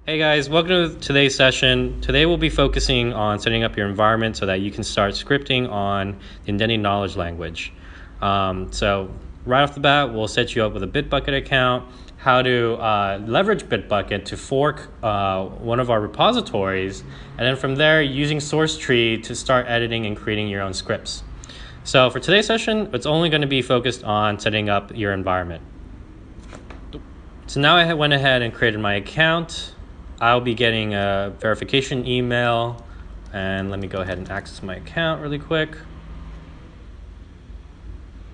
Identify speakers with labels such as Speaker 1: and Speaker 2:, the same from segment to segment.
Speaker 1: Hey guys, welcome to today's session. Today we'll be focusing on setting up your environment so that you can start scripting on the Indeni knowledge language. So right off the bat, we'll set you up with a Bitbucket account, how to leverage Bitbucket to fork one of our repositories, and then from there using SourceTree to start editing and creating your own scripts. So for today's session, it's only going to be focused on setting up your environment. So now I went ahead and created my account. I'll be getting a verification email, and let me go ahead and access my account really quick.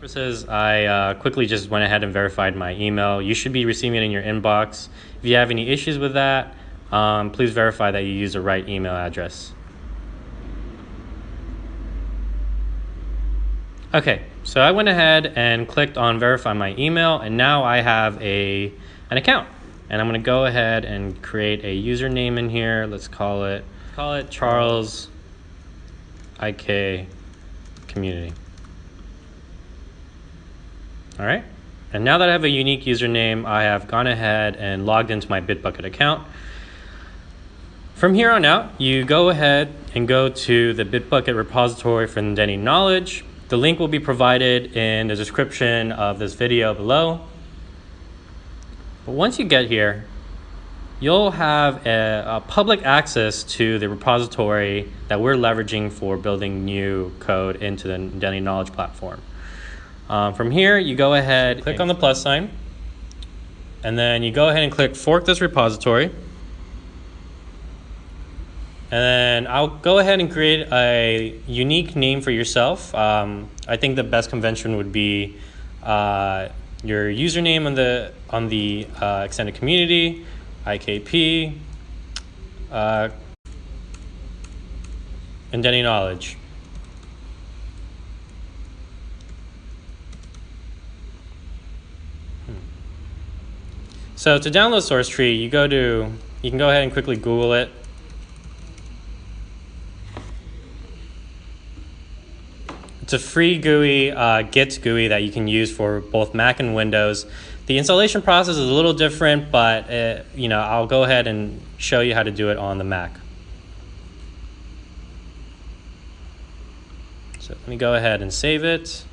Speaker 1: I quickly just went ahead and verified my email. You should be receiving it in your inbox. If you have any issues with that, please verify that you use the right email address. Okay, so I went ahead and clicked on verify my email, and now I have an account. And I'm going to go ahead and create a username in here. Let's call it Charles IK Community. All right. And now that I have a unique username, I have gone ahead and logged into my Bitbucket account. From here on out, you go ahead and go to the Bitbucket repository for Indeni knowledge. The link will be provided in the description of this video below. But once you get here, you'll have a public access to the repository that we're leveraging for building new code into the Indeni knowledge platform. From here, you go ahead, click on the plus sign, and then you go ahead and click fork this repository. And then I'll go ahead and create a unique name for yourself. I think the best convention would be your username on the extended community, IKP, Indeni knowledge. So to download SourceTree, you can go ahead and quickly Google it. It's a free GUI, Git GUI that you can use for both Mac and Windows. The installation process is a little different, but I'll go ahead and show you how to do it on the Mac. So let me go ahead and save it.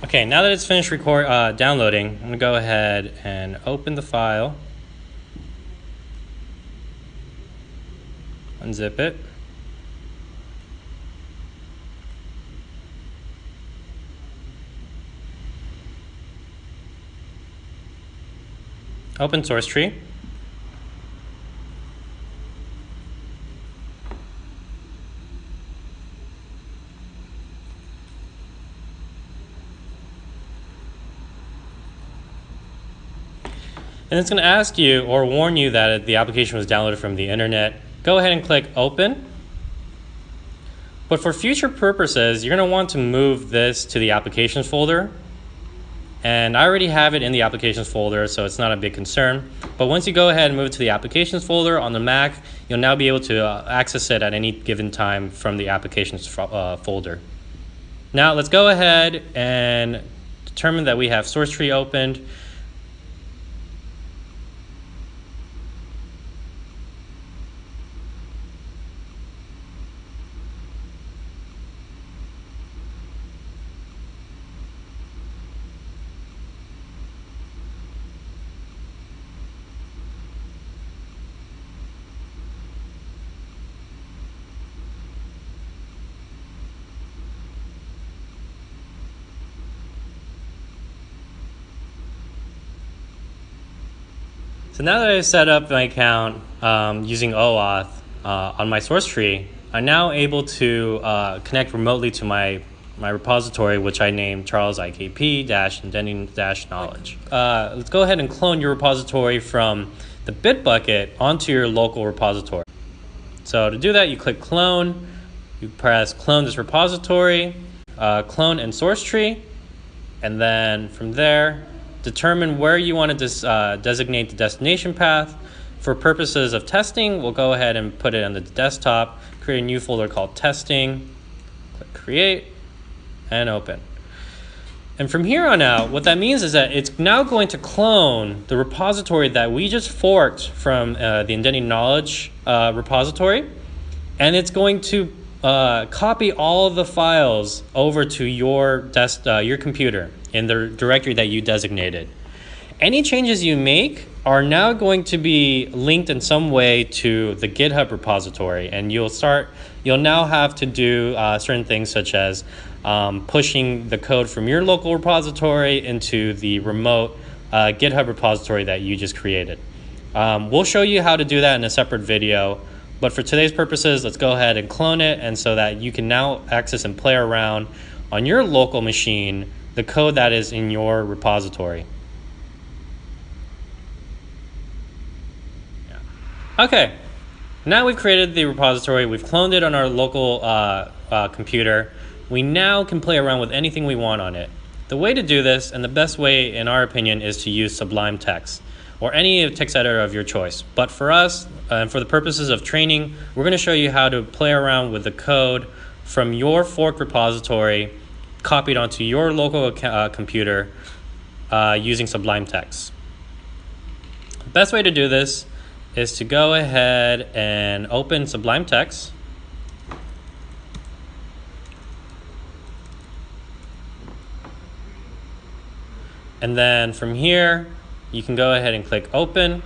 Speaker 1: Okay, now that it's finished downloading, I'm going to go ahead and open the file, unzip it. Open SourceTree. And it's going to ask you or warn you that the application was downloaded from the internet. Go ahead and click open. But for future purposes, you're going to want to move this to the applications folder. And I already have it in the applications folder, so it's not a big concern. But once you go ahead and move it to the applications folder on the Mac, you'll now be able to access it at any given time from the applications folder. Now let's go ahead and determine that we have SourceTree opened. So now that I've set up my account using OAuth on my SourceTree, I'm now able to connect remotely to my repository, which I named Charles IKP-Indeni-knowledge. Let's go ahead and clone your repository from the Bitbucket onto your local repository. So to do that, you click clone, you press clone this repository, clone and SourceTree, and then from there, determine where you want to designate the destination path. For purposes of testing, we'll go ahead and put it on the desktop, create a new folder called testing, click create, and open. And from here on out, what that means is that it's now going to clone the repository that we just forked from the Indeni knowledge repository, and it's going to copy all of the files over to your your computer in the directory that you designated. Any changes you make are now going to be linked in some way to the GitHub repository, and you'll now have to do certain things such as pushing the code from your local repository into the remote GitHub repository that you just created. We'll show you how to do that in a separate video, but for today's purposes, let's go ahead and clone it, and so that you can now access and play around on your local machine the code that is in your repository. Okay, now we've created the repository, we've cloned it on our local computer. We now can play around with anything we want on it. The way to do this, and the best way in our opinion, is to use Sublime Text or any text editor of your choice. But for us, and for the purposes of training, we're going to show you how to play around with the code from your forked repository copied onto your local computer using Sublime Text. The best way to do this is to go ahead and open Sublime Text. And then from here, you can go ahead and click open.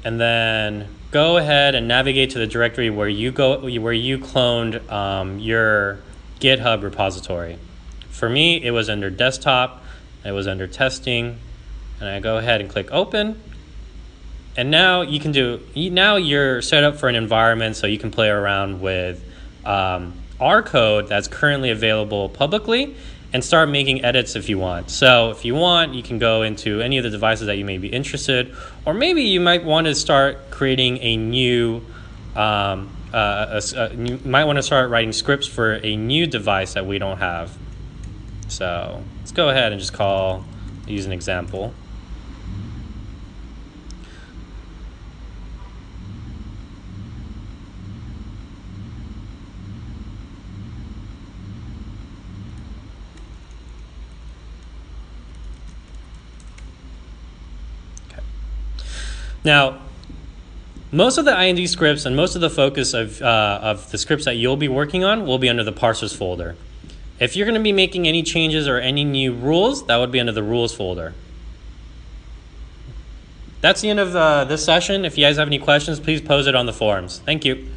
Speaker 1: And then go ahead and navigate to the directory where you cloned your GitHub repository. For me, it was under desktop. It was under testing, and I go ahead and click open. And now now you're set up for an environment so you can play around with our code that's currently available publicly and start making edits if you want. So if you want, you can go into any of the devices that you may be interested, or maybe you might want to start creating a new, you might want to start writing scripts for a new device that we don't have. So let's go ahead and just use an example. Okay. Now, most of the IND scripts and most of the focus of the scripts that you'll be working on will be under the parsers folder. If you're going to be making any changes or any new rules, that would be under the rules folder. That's the end of this session. If you guys have any questions, please pose it on the forums. Thank you.